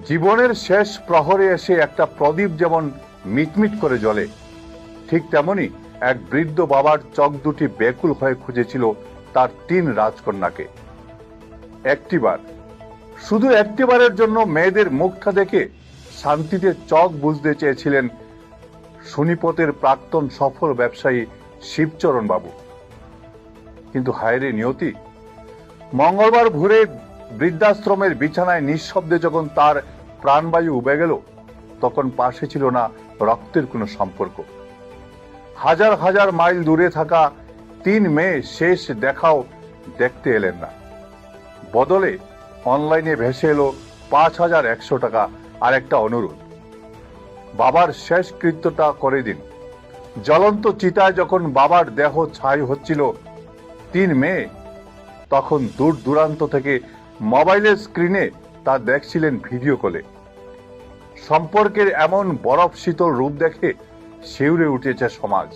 জীবনের শেষ প্রহরে এসে একটা প্রদীপ যেমন মিটমিট করে জ্বলে, ঠিক তেমনি এক বৃদ্ধ বাবার চোখ দুটি ব্যাকুল হয়ে খুঁজেছিল তার 3 রাজকন্যাকে। একটিবার, শুধু একটিবারের জন্য মেয়েদের মুখটা দেখে শান্তিতে চোখ বুঝতে চেয়েছিলেন শোনিপতের প্রাক্তন সফল ব্যবসায়ী শিবচরণ বাবু। কিন্তু হায়রে নিয়তি, মঙ্গলবার ভোরে বৃদ্ধাশ্রমের বিছানায় নিঃশব্দে যখন তার প্রাণবায়ু উবে গেল, তখন পাশে ছিল না রক্তের কোনো সম্পর্ক। হাজার হাজার মাইল দূরে থাকা 3 মেয়ে শেষ দেখাও দেখতে এলেন না। বদলে অনলাইনে ভেসে এলো 5100 টাকা আর একটা অনুরোধ, বাবার শেষ কৃত্যটা করে দিন। জ্বলন্ত চিতায় যখন বাবার দেহ ছাই হচ্ছিল, 3 মেয়ে তখন দূর দূরান্ত থেকে মোবাইলের স্ক্রিনে তা দেখছিলেন ভিডিও কলে। সম্পর্কের এমন বরফ শীতল রূপ দেখে শিউরে উঠেছে সমাজ।